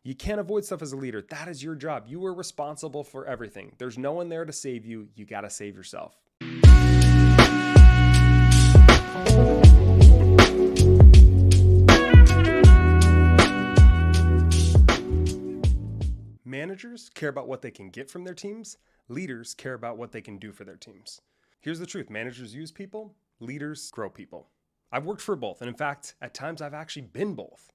You can't avoid stuff as a leader. That is your job. You are responsible for everything. There's no one there to save you. You got to save yourself. Managers care about what they can get from their teams. Leaders care about what they can do for their teams. Here's the truth. Managers use people. Leaders grow people. I've worked for both. And in fact, at times I've actually been both.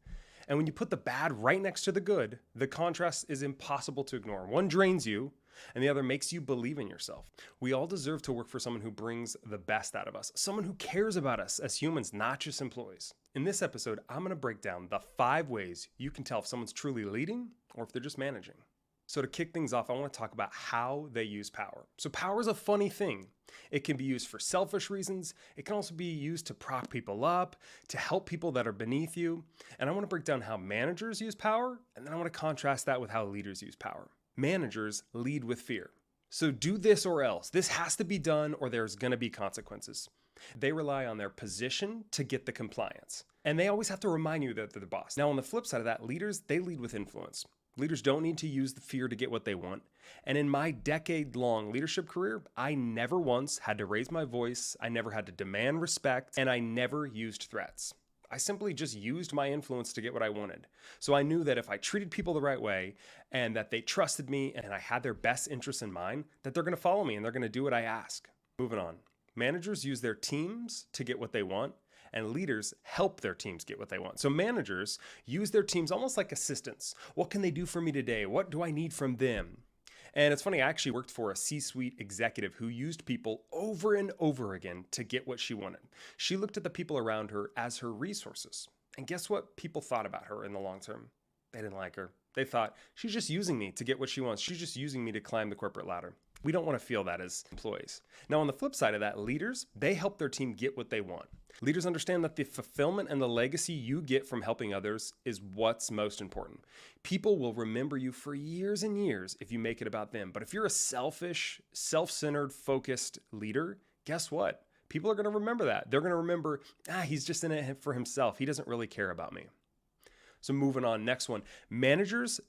And when you put the bad right next to the good, the contrast is impossible to ignore. One drains you, and the other makes you believe in yourself. We all deserve to work for someone who brings the best out of us, someone who cares about us as humans, not just employees. In this episode, I'm going to break down the 5 ways you can tell if someone's truly leading or if they're just managing. So to kick things off, I want to talk about how they use power. So power is a funny thing. It can be used for selfish reasons. It can also be used to prop people up, to help people that are beneath you. And I want to break down how managers use power, and then I want to contrast that with how leaders use power. Managers lead with fear. So do this or else. This has to be done or there's going to be consequences. They rely on their position to get the compliance. And they always have to remind you that they're the boss. Now, on the flip side of that, leaders, they lead with influence. Leaders don't need to use the fear to get what they want. And in my decade-long leadership career, I never once had to raise my voice, I never had to demand respect, and I never used threats. I simply just used my influence to get what I wanted. So I knew that if I treated people the right way and that they trusted me and I had their best interests in mind, that they're going to follow me and they're going to do what I ask. Moving on. Managers use their teams to get what they want, and leaders help their teams get what they want. So managers use their teams almost like assistants. What can they do for me today? What do I need from them? And it's funny, I actually worked for a C-suite executive who used people over and over again to get what she wanted. She looked at the people around her as her resources. And guess what people thought about her in the long term? They didn't like her. They thought, she's just using me to get what she wants. She's just using me to climb the corporate ladder. We don't want to feel that as employees. Now, on the flip side of that, leaders, they help their team get what they want. Leaders understand that the fulfillment and the legacy you get from helping others is what's most important. People will remember you for years and years if you make it about them. But if you're a selfish, self-centered, focused leader, guess what? People are going to remember that. They're going to remember, he's just in it for himself. He doesn't really care about me. So moving on, next one. Managers,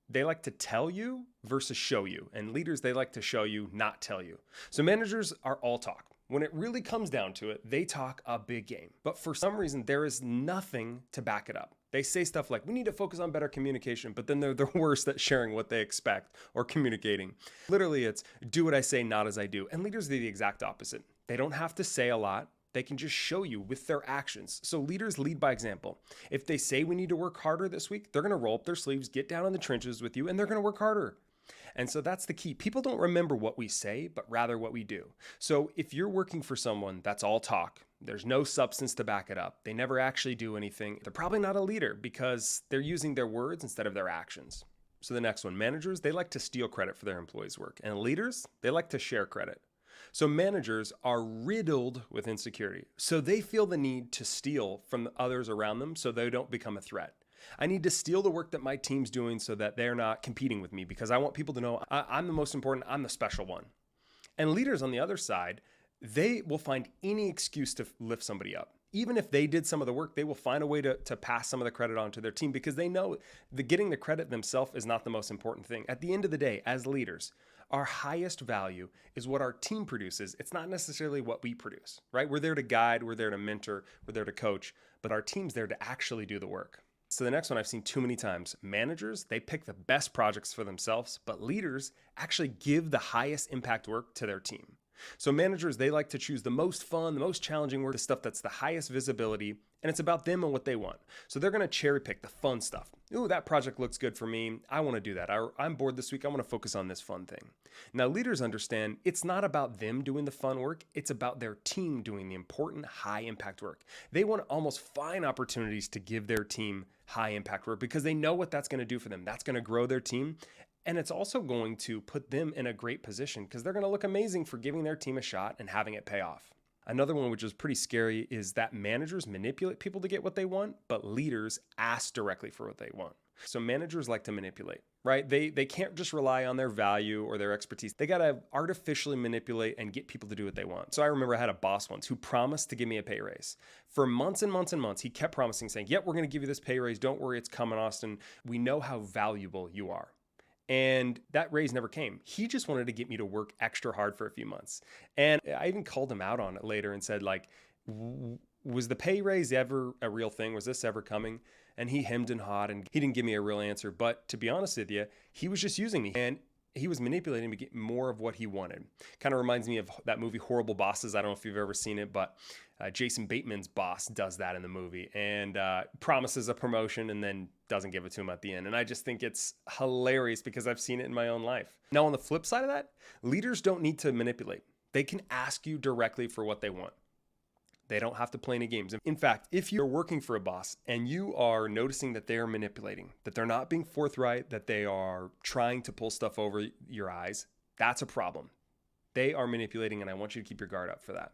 they like to tell you versus show you. And leaders, they like to show you, not tell you. So managers are all talk. When it really comes down to it, they talk a big game. But for some reason, there is nothing to back it up. They say stuff like, we need to focus on better communication, but then they're the worst at sharing what they expect or communicating. Literally, it's do what I say, not as I do. And leaders do the exact opposite. They don't have to say a lot. They can just show you with their actions. So leaders lead by example. If they say we need to work harder this week, they're going to roll up their sleeves, get down in the trenches with you, and they're going to work harder. And so that's the key. People don't remember what we say, but rather what we do. So if you're working for someone that's all talk, there's no substance to back it up, they never actually do anything, they're probably not a leader because they're using their words instead of their actions. So the next one, managers, they like to steal credit for their employees' work. And leaders, they like to share credit. So managers are riddled with insecurity. So they feel the need to steal from the others around them so they don't become a threat. I need to steal the work that my team's doing so that they're not competing with me because I want people to know I'm the most important, I'm the special one. And leaders on the other side, they will find any excuse to lift somebody up. Even if they did some of the work, they will find a way to pass some of the credit on to their team because they know that getting the credit themselves is not the most important thing. At the end of the day, as leaders, our highest value is what our team produces. It's not necessarily what we produce, right? We're there to guide, we're there to mentor, we're there to coach, but our team's there to actually do the work. So the next one I've seen too many times. Managers, they pick the best projects for themselves, but leaders actually give the highest impact work to their team. So managers, they like to choose the most fun, the most challenging work, the stuff that's the highest visibility, and it's about them and what they want. So they're going to cherry pick the fun stuff. Ooh, that project looks good for me. I want to do that. I'm bored this week. I want to focus on this fun thing. Now, leaders understand it's not about them doing the fun work. It's about their team doing the important high impact work. They want to almost find opportunities to give their team high impact work because they know what that's going to do for them. That's going to grow their team. And it's also going to put them in a great position because they're going to look amazing for giving their team a shot and having it pay off. Another one, which is pretty scary, is that managers manipulate people to get what they want, but leaders ask directly for what they want. So managers like to manipulate, right? They can't just rely on their value or their expertise. They got to artificially manipulate and get people to do what they want. So I remember I had a boss once who promised to give me a pay raise. For months and months and months, he kept promising, saying, yep, we're going to give you this pay raise. Don't worry, it's coming, Austin. We know how valuable you are. And that raise never came. He just wanted to get me to work extra hard for a few months. And I even called him out on it later and said, like, was the pay raise ever a real thing? Was this ever coming? And he hemmed and hawed, and he didn't give me a real answer. But to be honest with you, he was just using me. And he was manipulating me to get more of what he wanted. Kind of reminds me of that movie Horrible Bosses. I don't know if you've ever seen it, but Jason Bateman's boss does that in the movie and promises a promotion and then doesn't give it to him at the end. And I just think it's hilarious because I've seen it in my own life. Now, on the flip side of that, leaders don't need to manipulate. They can ask you directly for what they want. They don't have to play any games. In fact, if you're working for a boss and you are noticing that they are manipulating, that they're not being forthright, that they are trying to pull stuff over your eyes, that's a problem. They are manipulating, and I want you to keep your guard up for that.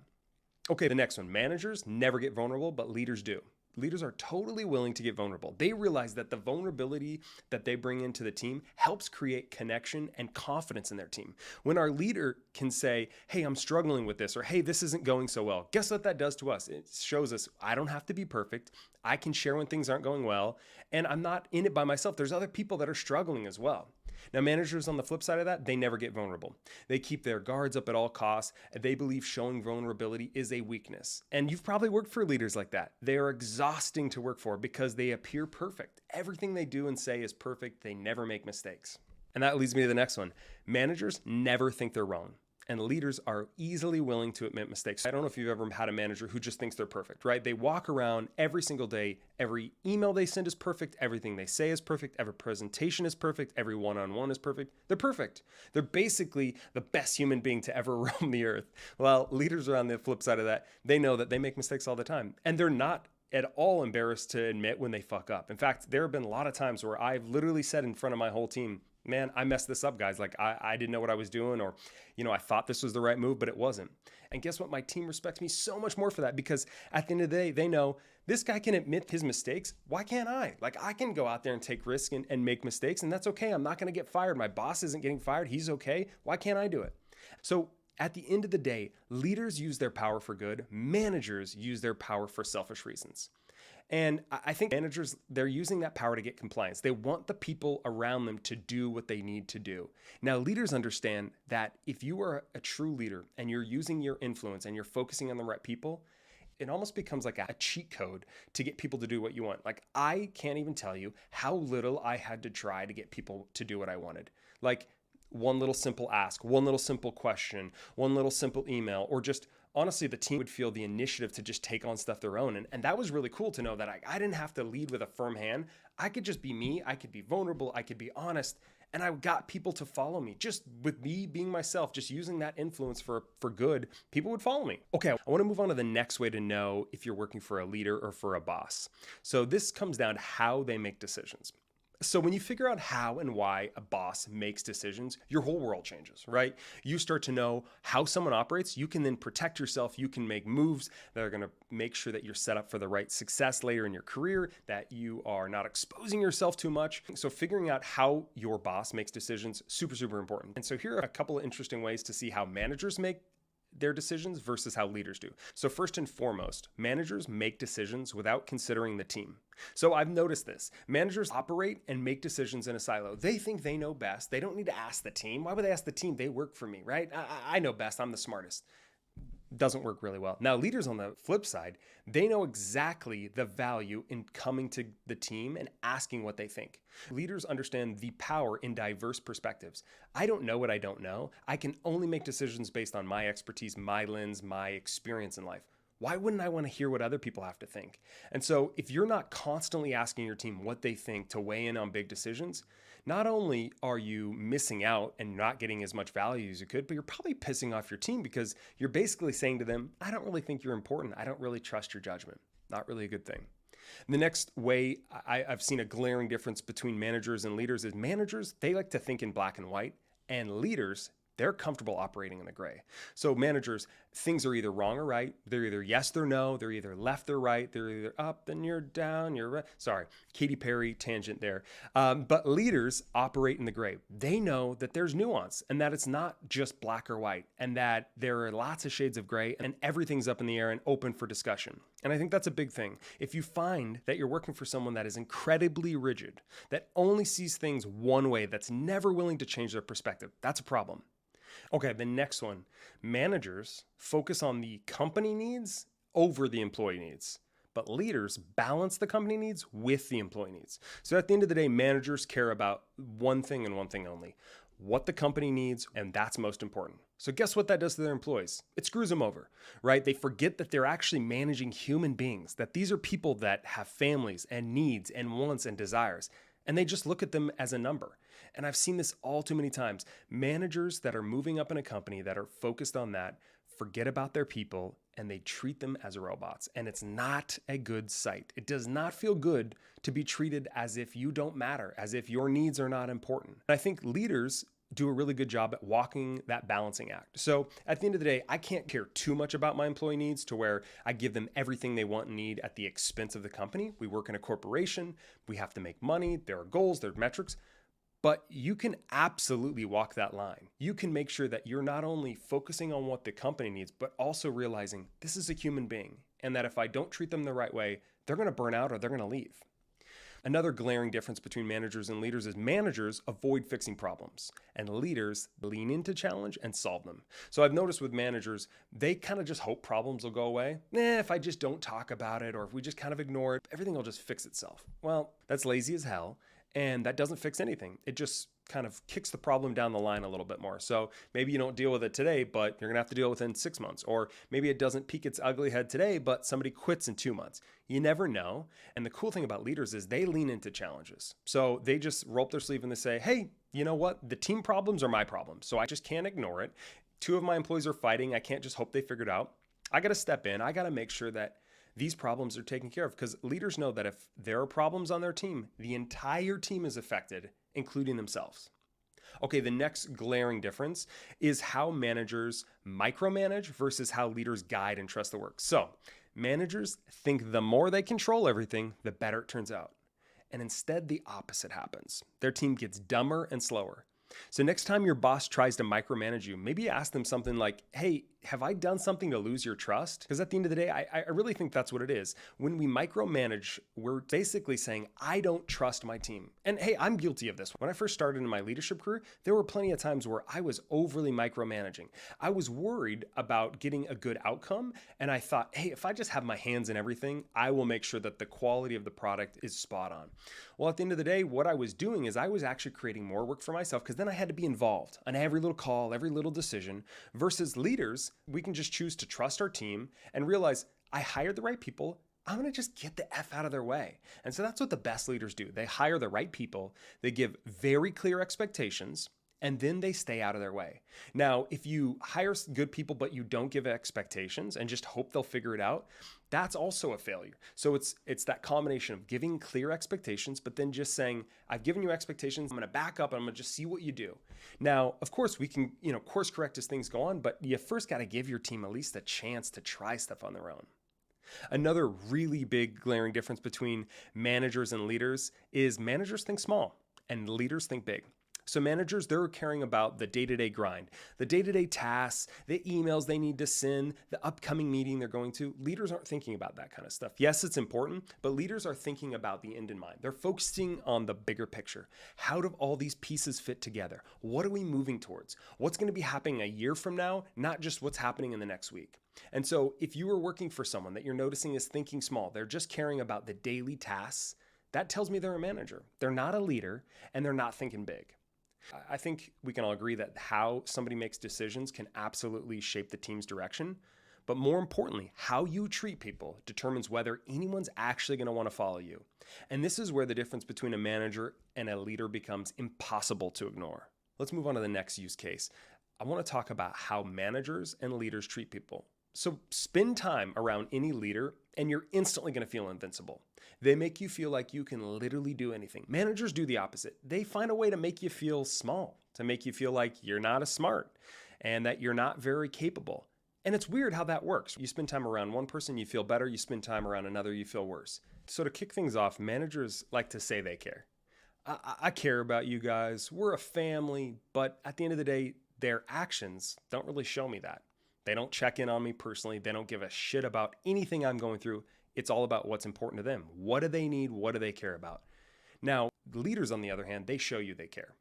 Okay, the next one. Managers never get vulnerable, but leaders do. Leaders are totally willing to get vulnerable. They realize that the vulnerability that they bring into the team helps create connection and confidence in their team. When our leader can say, hey, I'm struggling with this, or hey, this isn't going so well, guess what that does to us? It shows us I don't have to be perfect. I can share when things aren't going well, and I'm not in it by myself. There's other people that are struggling as well. Now, managers on the flip side of that, they never get vulnerable. They keep their guards up at all costs. They believe showing vulnerability is a weakness. And you've probably worked for leaders like that. They are exhausting to work for because they appear perfect. Everything they do and say is perfect. They never make mistakes. And that leads me to the next one. Managers never think they're wrong. And leaders are easily willing to admit mistakes. I don't know if you've ever had a manager who just thinks they're perfect, right? They walk around every single day. Every email they send is perfect. Everything they say is perfect. Every presentation is perfect. Every one-on-one is perfect. They're perfect. They're basically the best human being to ever roam the earth. Well, leaders are on the flip side of that. They know that they make mistakes all the time. And they're not at all embarrassed to admit when they fuck up. In fact, there have been a lot of times where I've literally said in front of my whole team, man, I messed this up, guys. Like I didn't know what I was doing, or, I thought this was the right move, but it wasn't. And guess what? My team respects me so much more for that because at the end of the day, they know this guy can admit his mistakes. Why can't I? Like I can go out there and take risks and make mistakes, and that's okay. I'm not going to get fired. My boss isn't getting fired. He's okay. Why can't I do it? So at the end of the day, leaders use their power for good. Managers use their power for selfish reasons. And I think managers, they're using that power to get compliance. They want the people around them to do what they need to do. Now, leaders understand that if you are a true leader and you're using your influence and you're focusing on the right people, it almost becomes like a cheat code to get people to do what you want. Like I can't even tell you how little I had to try to get people to do what I wanted. Like one little simple ask, one little simple question, one little simple email, or just honestly, the team would feel the initiative to just take on stuff their own. And that was really cool to know that I didn't have to lead with a firm hand. I could just be me. I could be vulnerable. I could be honest. And I got people to follow me. Just with me being myself, just using that influence for good, people would follow me. Okay, I want to move on to the next way to know if you're working for a leader or for a boss. So this comes down to how they make decisions. So when you figure out how and why a boss makes decisions, your whole world changes, right? You start to know how someone operates. You can then protect yourself. You can make moves that are going to make sure that you're set up for the right success later in your career, that you are not exposing yourself too much. So figuring out how your boss makes decisions, super, super important. And so here are a couple of interesting ways to see how managers make their decisions versus how leaders do. So first and foremost, managers make decisions without considering the team. So I've noticed this. Managers operate and make decisions in a silo. They think they know best. They don't need to ask the team. Why would they ask the team? They work for me, right? I know best. I'm the smartest. Doesn't work really well. Now, leaders on the flip side, they know exactly the value in coming to the team and asking what they think. Leaders understand the power in diverse perspectives. I don't know what I don't know. I can only make decisions based on my expertise, my lens, my experience in life. Why wouldn't I want to hear what other people have to think? And so if you're not constantly asking your team what they think to weigh in on big decisions, not only are you missing out and not getting as much value as you could, but you're probably pissing off your team because you're basically saying to them, I don't really think you're important. I don't really trust your judgment. Not really a good thing. The next way I've seen a glaring difference between managers and leaders is managers, they like to think in black and white, and leaders they're comfortable operating in the gray. So managers, things are either wrong or right. They're either yes, they're no. They're either left or right. They're either up and you're down, you're right. Sorry, Katy Perry tangent there. But leaders operate in the gray. They know that there's nuance and that it's not just black or white and that there are lots of shades of gray and everything's up in the air and open for discussion. And I think that's a big thing. If you find that you're working for someone that is incredibly rigid, that only sees things one way, that's never willing to change their perspective, that's a problem. Okay, the next one. Managers focus on the company needs over the employee needs, but leaders balance the company needs with the employee needs. So at the end of the day, managers care about one thing and one thing only, what the company needs, and that's most important. So guess what that does to their employees? It screws them over, right? They forget that they're actually managing human beings, that these are people that have families and needs and wants and desires, and they just look at them as a number. And I've seen this all too many times. Managers that are moving up in a company that are focused on that forget about their people and they treat them as robots. And it's not a good sight. It does not feel good to be treated as if you don't matter, as if your needs are not important. And I think leaders do a really good job at walking that balancing act. So at the end of the day, I can't care too much about my employee needs to where I give them everything they want and need at the expense of the company. We work in a corporation. We have to make money. There are goals, there are metrics. But you can absolutely walk that line. You can make sure that you're not only focusing on what the company needs, but also realizing this is a human being and that if I don't treat them the right way, they're going to burn out or they're going to leave. Another glaring difference between managers and leaders is managers avoid fixing problems and leaders lean into challenge and solve them. So I've noticed with managers, they kind of just hope problems will go away. If I just don't talk about it or if we just kind of ignore it, everything will just fix itself. Well, that's lazy as hell. And that doesn't fix anything. It just kind of kicks the problem down the line a little bit more. So maybe you don't deal with it today, but you're gonna have to deal with it in 6 months. Or maybe it doesn't peek its ugly head today, but somebody quits in 2 months. You never know. And the cool thing about leaders is they lean into challenges. So they just roll up their sleeve and they say, hey, you know what? The team problems are my problems. So I just can't ignore it. 2 of my employees are fighting. I can't just hope they figure it out. I gotta step in. I gotta make sure that these problems are taken care of because leaders know that if there are problems on their team, the entire team is affected, including themselves. Okay, the next glaring difference is how managers micromanage versus how leaders guide and trust the work. So managers think the more they control everything, the better it turns out. And instead, the opposite happens. Their team gets dumber and slower. So next time your boss tries to micromanage you, maybe ask them something like, hey, have I done something to lose your trust? Because at the end of the day, I really think that's what it is. When we micromanage, we're basically saying, I don't trust my team. And hey, I'm guilty of this. When I first started in my leadership career, there were plenty of times where I was overly micromanaging. I was worried about getting a good outcome. And I thought, hey, if I just have my hands in everything, I will make sure that the quality of the product is spot on. Well, at the end of the day, what I was doing is I was actually creating more work for myself because then I had to be involved on every little call, every little decision versus leaders. We can just choose to trust our team and realize I hired the right people. I'm going to just get the F out of their way. And so that's what the best leaders do. They hire the right people. They give very clear expectations and then they stay out of their way. Now, if you hire good people, but you don't give expectations and just hope they'll figure it out, that's also a failure. So it's that combination of giving clear expectations, but then just saying, I've given you expectations, I'm going to back up and I'm going to just see what you do. Now, of course, we can, course correct as things go on, but you first got to give your team at least a chance to try stuff on their own. Another really big glaring difference between managers and leaders is managers think small and leaders think big. So managers, they're caring about the day-to-day grind, the day-to-day tasks, the emails they need to send, the upcoming meeting they're going to. Leaders aren't thinking about that kind of stuff. Yes, it's important, but leaders are thinking about the end in mind. They're focusing on the bigger picture. How do all these pieces fit together? What are we moving towards? What's going to be happening a year from now, not just what's happening in the next week? And so if you are working for someone that you're noticing is thinking small, they're just caring about the daily tasks, that tells me they're a manager. They're not a leader, and they're not thinking big. I think we can all agree that how somebody makes decisions can absolutely shape the team's direction. But more importantly, how you treat people determines whether anyone's actually going to want to follow you. And this is where the difference between a manager and a leader becomes impossible to ignore. Let's move on to the next use case. I want to talk about how managers and leaders treat people. So spend time around any leader and you're instantly going to feel invincible. They make you feel like you can literally do anything. Managers do the opposite. They find a way to make you feel small. to make you feel like you're not as smart and that you're not very capable. And it's weird how that works. You spend time around one person, you feel better. You spend time around another, you feel worse. So to kick things off, managers like to say they care. I care about you guys. We're a family. But at the end of the day, their actions don't really show me that. They don't check in on me personally. They don't give a shit about anything I'm going through. It's all about what's important to them. What do they need? What do they care about? Now, leaders, on the other hand, they show you they care.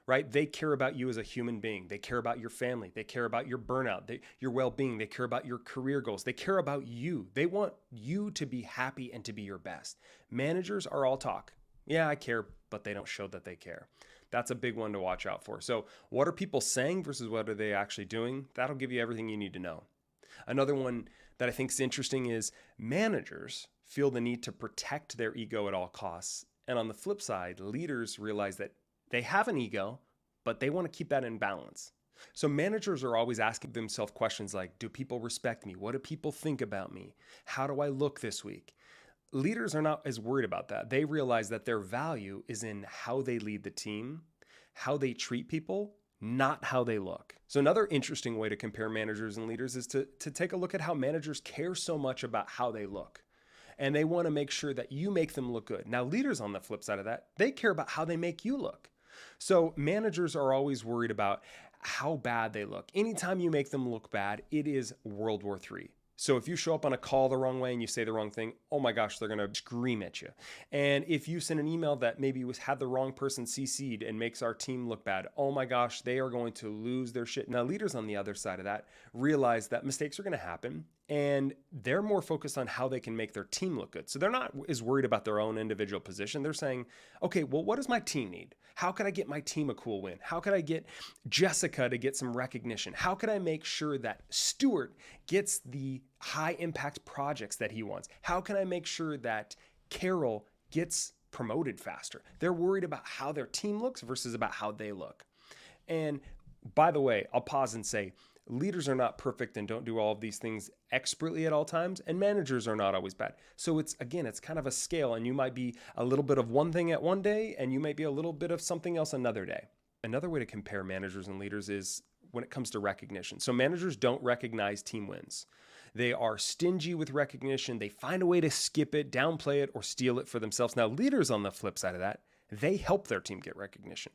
Right? They care about you as a human being. They care about your family. They care about your burnout, your well-being. They care about your career goals. They care about you. They want you to be happy and to be your best. Managers are all talk. Yeah, I care, but they don't show that they care. That's a big one to watch out for. So what are people saying versus what are they actually doing? That'll give you everything you need to know. Another one that I think is interesting is managers feel the need to protect their ego at all costs. And on the flip side, leaders realize that they have an ego, but they want to keep that in balance. So managers are always asking themselves questions like, do people respect me? What do people think about me? How do I look this week? Leaders are not as worried about that. They realize that their value is in how they lead the team, how they treat people, not how they look. So another interesting way to compare managers and leaders is to take a look at how managers care so much about how they look. And they want to make sure that you make them look good. Now, leaders on the flip side of that, they care about how they make you look. So managers are always worried about how bad they look. Anytime you make them look bad, it is World War III. So if you show up on a call the wrong way and you say the wrong thing, oh my gosh, they're going to scream at you. And if you send an email that maybe had the wrong person CC'd and makes our team look bad, oh my gosh, they are going to lose their shit. Now, leaders on the other side of that realize that mistakes are going to happen and they're more focused on how they can make their team look good. So they're not as worried about their own individual position. They're saying, okay, well, what does my team need? How can I get my team a cool win? How can I get Jessica to get some recognition? How can I make sure that Stuart gets the high impact projects that he wants? How can I make sure that Carol gets promoted faster? They're worried about how their team looks versus about how they look. And by the way, I'll pause and say, leaders are not perfect and don't do all of these things expertly at all times, and managers are not always bad. So it's kind of a scale, and you might be a little bit of one thing at one day, and you might be a little bit of something else another day. Another way to compare managers and leaders is when it comes to recognition. So managers don't recognize team wins. They are stingy with recognition. They find a way to skip it, downplay it, or steal it for themselves. Now, leaders on the flip side of that, they help their team get recognition.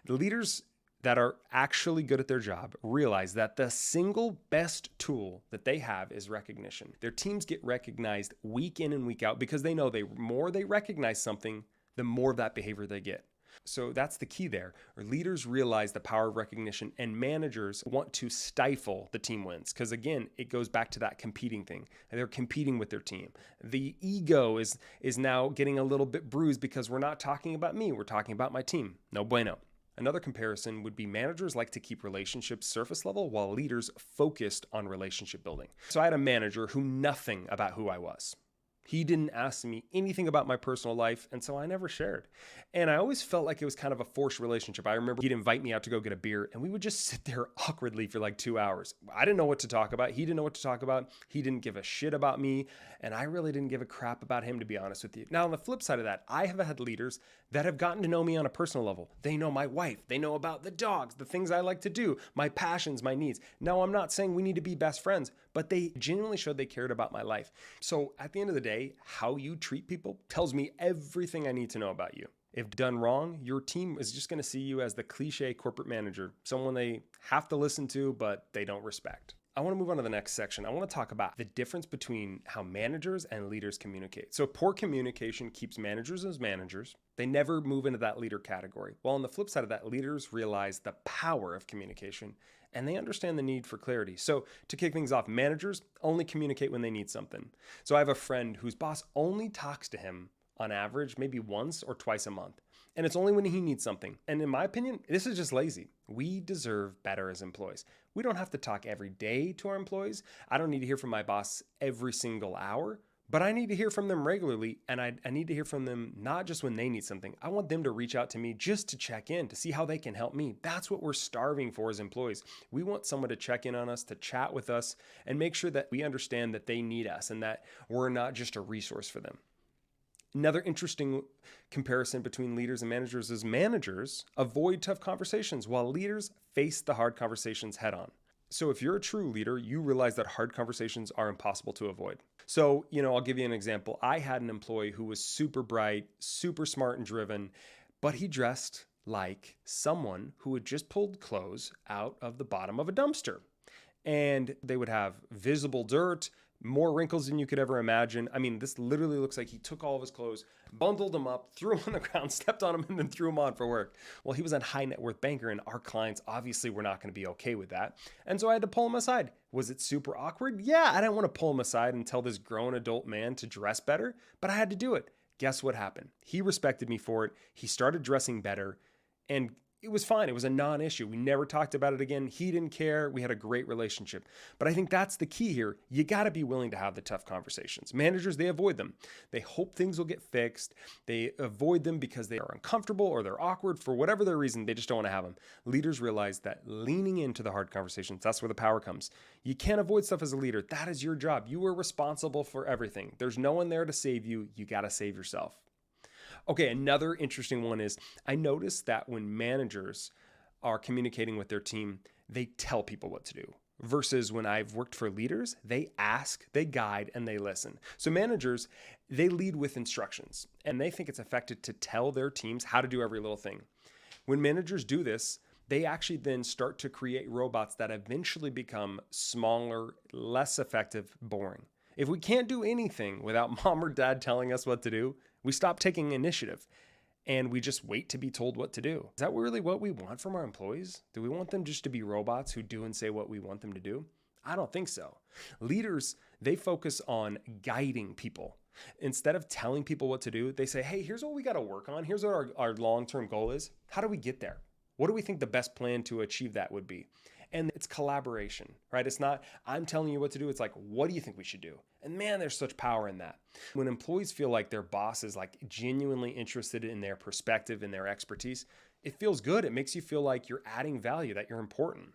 The leaders that are actually good at their job realize that the single best tool that they have is recognition. Their teams get recognized week in and week out because they know the more they recognize something, the more of that behavior they get. So that's the key there. Leaders realize the power of recognition, and managers want to stifle the team wins. Because again, it goes back to that competing thing. They're competing with their team. The ego is now getting a little bit bruised because we're not talking about me, we're talking about my team. No bueno. Another comparison would be managers like to keep relationships surface level while leaders focused on relationship building. So I had a manager who knew nothing about who I was. He didn't ask me anything about my personal life, and so I never shared. And I always felt like it was kind of a forced relationship. I remember he'd invite me out to go get a beer, and we would just sit there awkwardly for like 2 hours. I didn't know what to talk about. He didn't know what to talk about. He didn't give a shit about me, and I really didn't give a crap about him, to be honest with you. Now, on the flip side of that, I have had leaders that have gotten to know me on a personal level. They know my wife. They know about the dogs, the things I like to do, my passions, my needs. Now, I'm not saying we need to be best friends, but they genuinely showed they cared about my life. So at the end of the day, how you treat people tells me everything I need to know about you. If done wrong, your team is just going to see you as the cliche corporate manager, someone they have to listen to, but they don't respect. I want to move on to the next section. I want to talk about the difference between how managers and leaders communicate. So poor communication keeps managers as managers. They never move into that leader category. While on the flip side of that, leaders realize the power of communication and they understand the need for clarity. So to kick things off, managers only communicate when they need something. So I have a friend whose boss only talks to him on average, maybe once or twice a month. And it's only when he needs something. And in my opinion, this is just lazy. We deserve better as employees. We don't have to talk every day to our employees. I don't need to hear from my boss every single hour, but I need to hear from them regularly. And I need to hear from them not just when they need something. I want them to reach out to me just to check in, to see how they can help me. That's what we're starving for as employees. We want someone to check in on us, to chat with us, and make sure that we understand that they need us and that we're not just a resource for them. Another interesting comparison between leaders and managers is managers avoid tough conversations while leaders face the hard conversations head on. So if you're a true leader, you realize that hard conversations are impossible to avoid. So, I'll give you an example. I had an employee who was super bright, super smart and driven, but he dressed like someone who had just pulled clothes out of the bottom of a dumpster. And they would have visible dirt, more wrinkles than you could ever imagine. I mean, this literally looks like he took all of his clothes, bundled them up, threw them on the ground, stepped on them, and then threw them on for work. Well, he was a high net worth banker, and our clients obviously were not going to be okay with that. And so I had to pull him aside. Was it super awkward? Yeah, I didn't want to pull him aside and tell this grown adult man to dress better, but I had to do it. Guess what happened? He respected me for it. He started dressing better, and it was fine. It was a non-issue. We never talked about it again. He didn't care. We had a great relationship. But I think that's the key here. You got to be willing to have the tough conversations. Managers, they avoid them. They hope things will get fixed. They avoid them because they are uncomfortable or they're awkward. For whatever their reason, they just don't want to have them. Leaders realize that leaning into the hard conversations, that's where the power comes. You can't avoid stuff as a leader. That is your job. You are responsible for everything. There's no one there to save you. You got to save yourself. Okay, another interesting one is I noticed that when managers are communicating with their team, they tell people what to do. Versus when I've worked for leaders, they ask, they guide, and they listen. So managers, they lead with instructions, and they think it's effective to tell their teams how to do every little thing. When managers do this, they actually then start to create robots that eventually become smaller, less effective, boring. If we can't do anything without mom or dad telling us what to do, we stop taking initiative and we just wait to be told what to do. Is that really what we want from our employees? Do we want them just to be robots who do and say what we want them to do? I don't think so. Leaders, they focus on guiding people. Instead of telling people what to do, they say, hey, here's what we got to work on. Here's what our long-term goal is. How do we get there? What do we think the best plan to achieve that would be? And it's collaboration, right? It's not, I'm telling you what to do. It's like, what do you think we should do? And man, there's such power in that. When employees feel like their boss is like genuinely interested in their perspective and their expertise, it feels good. It makes you feel like you're adding value, that you're important.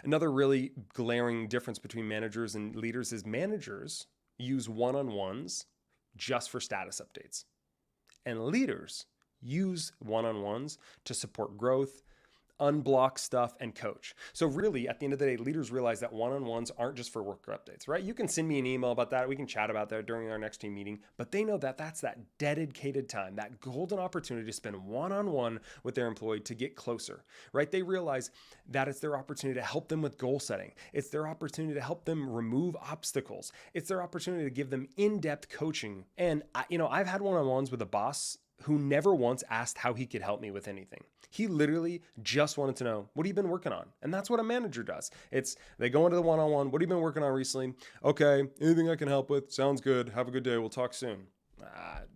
Another really glaring difference between managers and leaders is managers use one-on-ones just for status updates. And leaders use one-on-ones to support growth, unblock stuff, and coach. So really, at the end of the day, leaders realize that one-on-ones aren't just for work updates, right? You can send me an email about that. We can chat about that during our next team meeting, but they know that that's that dedicated time, that golden opportunity to spend one-on-one with their employee to get closer, right? They realize that it's their opportunity to help them with goal setting. It's their opportunity to help them remove obstacles. It's their opportunity to give them in-depth coaching. And I've had one-on-ones with a boss who never once asked how he could help me with anything. He literally just wanted to know, what have you been working on? And that's what a manager does. They go into the one-on-one. What have you been working on recently? Okay, anything I can help with? Sounds good. Have a good day. We'll talk soon.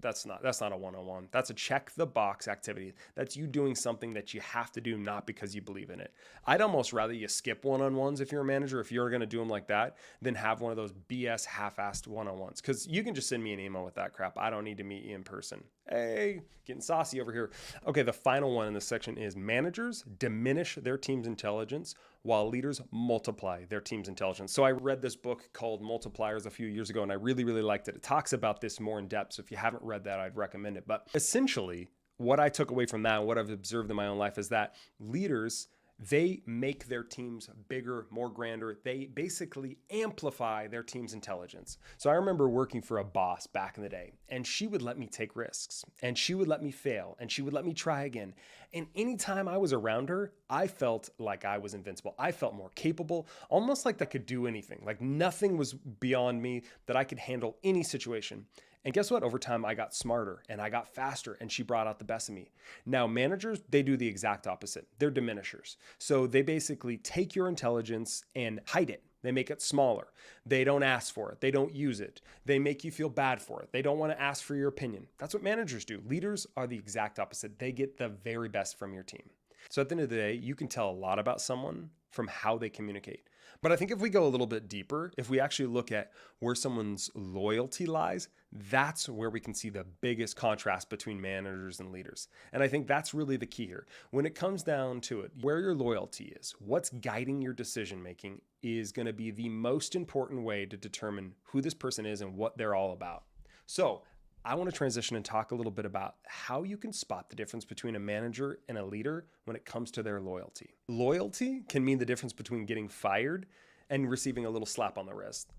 That's not a one-on-one. That's a check the box activity. That's you doing something that you have to do, not because you believe in it. I'd almost rather you skip one-on-ones if you're a manager, if you're going to do them like that, than have one of those BS half-assed one-on-ones. Because you can just send me an email with that crap. I don't need to meet you in person. Hey, getting saucy over here. Okay, the final one in this section is managers diminish their team's intelligence while leaders multiply their team's intelligence. So I read this book called Multipliers a few years ago, and I really, really liked it. It talks about this more in depth. So if you haven't read that, I'd recommend it. But essentially, what I took away from that and what I've observed in my own life is that leaders, they make their teams bigger, more grander. They basically amplify their team's intelligence. So I remember working for a boss back in the day, and she would let me take risks, and she would let me fail, and she would let me try again. And anytime I was around her, I felt like I was invincible. I felt more capable, almost like I could do anything, like nothing was beyond me, that I could handle any situation. And guess what? Over time, I got smarter and I got faster, and she brought out the best of me. Now, managers, they do the exact opposite. They're diminishers. So they basically take your intelligence and hide it. They make it smaller. They don't ask for it. They don't use it. They make you feel bad for it. They don't want to ask for your opinion. That's what managers do. Leaders are the exact opposite. They get the very best from your team. So at the end of the day, you can tell a lot about someone from how they communicate. But I think if we go a little bit deeper, if we actually look at where someone's loyalty lies, that's where we can see the biggest contrast between managers and leaders. And I think that's really the key here. When it comes down to it, where your loyalty is, what's guiding your decision making is going to be the most important way to determine who this person is and what they're all about. So I want to transition and talk a little bit about how you can spot the difference between a manager and a leader when it comes to their loyalty. Loyalty can mean the difference between getting fired and receiving a little slap on the wrist.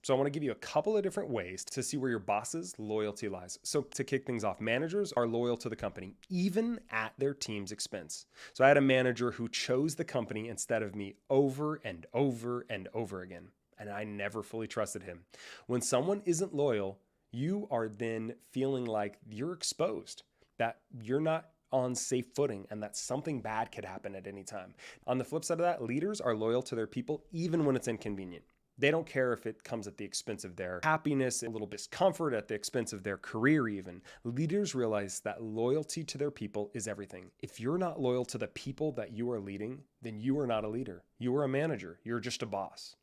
So I want to give you a couple of different ways to see where your boss's loyalty lies. So to kick things off, managers are loyal to the company, even at their team's expense. So I had a manager who chose the company instead of me over and over and over again, and I never fully trusted him. When someone isn't loyal, you are then feeling like you're exposed, that you're not on safe footing and that something bad could happen at any time. On the flip side of that, leaders are loyal to their people even when it's inconvenient. They don't care if it comes at the expense of their happiness, a little discomfort, at the expense of their career even. Leaders realize that loyalty to their people is everything. If you're not loyal to the people that you are leading, then you are not a leader. You are a manager. You're just a boss.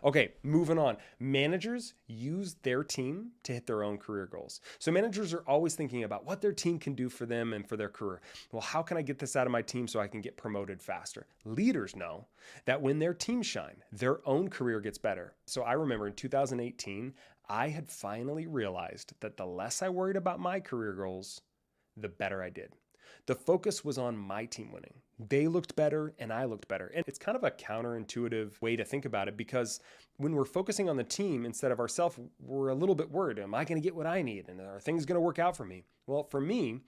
Okay, moving on. Managers use their team to hit their own career goals. So managers are always thinking about what their team can do for them and for their career. Well, how can I get this out of my team so I can get promoted faster? Leaders know that when their team shine, their own career gets better. So I remember in 2018, I had finally realized that the less I worried about my career goals, the better I did. The focus was on my team winning. They looked better and I looked better. And it's kind of a counterintuitive way to think about it, because when we're focusing on the team instead of ourselves, we're a little bit worried. Am I going to get what I need? And are things going to work out for me? Well, for me,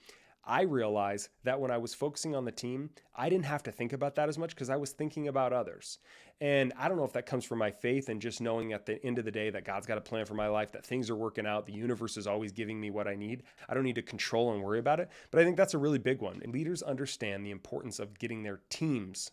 I realized that when I was focusing on the team, I didn't have to think about that as much because I was thinking about others. And I don't know if that comes from my faith and just knowing at the end of the day that God's got a plan for my life, that things are working out, the universe is always giving me what I need. I don't need to control and worry about it. But I think that's a really big one. And leaders understand the importance of getting their teams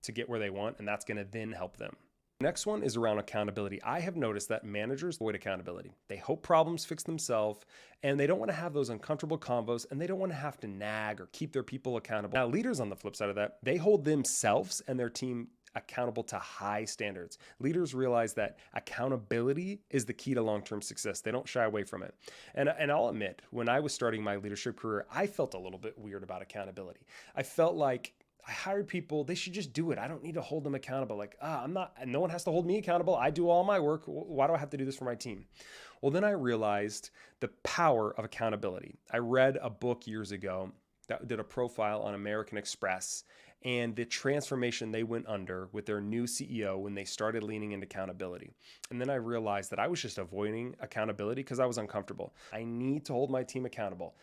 to get where they want, and that's going to then help them. Next one is around accountability. I have noticed that managers avoid accountability. They hope problems fix themselves, and they don't want to have those uncomfortable convos, and they don't want to have to nag or keep their people accountable. Now, leaders on the flip side of that, they hold themselves and their team accountable to high standards. Leaders realize that accountability is the key to long-term success. They don't shy away from it. And I'll admit, when I was starting my leadership career, I felt a little bit weird about accountability. I felt like I hired people, they should just do it. I don't need to hold them accountable. Like, no one has to hold me accountable. I do all my work. Why do I have to do this for my team? Well, then I realized the power of accountability. I read a book years ago that did a profile on American Express and the transformation they went under with their new CEO when they started leaning into accountability. And then I realized that I was just avoiding accountability because I was uncomfortable. I need to hold my team accountable.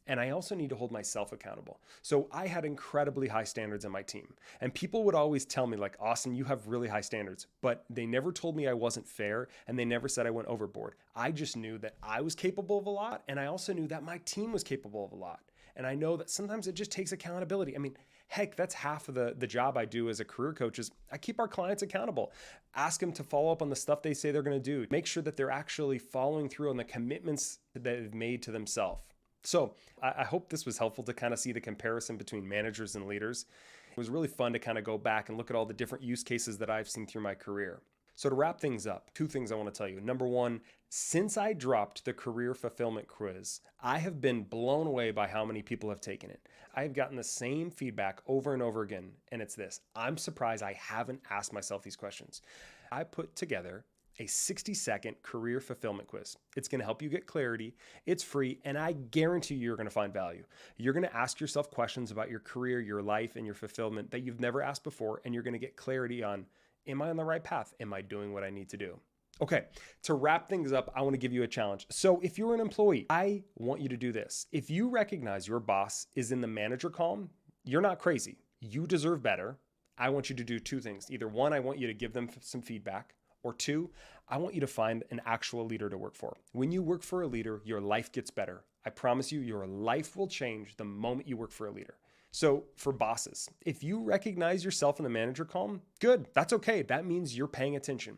And I also need to hold myself accountable. So I had incredibly high standards in my team. And people would always tell me like, Austin, you have really high standards. But they never told me I wasn't fair. And they never said I went overboard. I just knew that I was capable of a lot. And I also knew that my team was capable of a lot. And I know that sometimes it just takes accountability. I mean, heck, that's half of the job I do as a career coach is I keep our clients accountable. Ask them to follow up on the stuff they say they're going to do. Make sure that they're actually following through on the commitments that they've made to themselves. So I hope this was helpful to kind of see the comparison between managers and leaders. It was really fun to kind of go back and look at all the different use cases that I've seen through my career. So to wrap things up, 2 things I want to tell you. Number 1, since I dropped the career fulfillment quiz, I have been blown away by how many people have taken it. I've gotten the same feedback over and over again, and it's this: I'm surprised I haven't asked myself these questions. I put together a 60-second career fulfillment quiz. It's going to help you get clarity. It's free, and I guarantee you're going to find value. You're going to ask yourself questions about your career, your life, and your fulfillment that you've never asked before, and you're going to get clarity on, am I on the right path? Am I doing what I need to do? Okay, to wrap things up, I want to give you a challenge. So if you're an employee, I want you to do this. If you recognize your boss is in the manager column, you're not crazy. You deserve better. I want you to do 2 things. Either 1, I want you to give them some feedback, or 2, I want you to find an actual leader to work for. When you work for a leader, your life gets better. I promise you, your life will change the moment you work for a leader. So for bosses, if you recognize yourself in the manager column, good, that's okay. That means you're paying attention.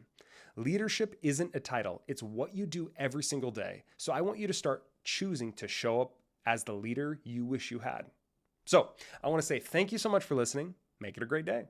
Leadership isn't a title. It's what you do every single day. So I want you to start choosing to show up as the leader you wish you had. So I want to say thank you so much for listening. Make it a great day.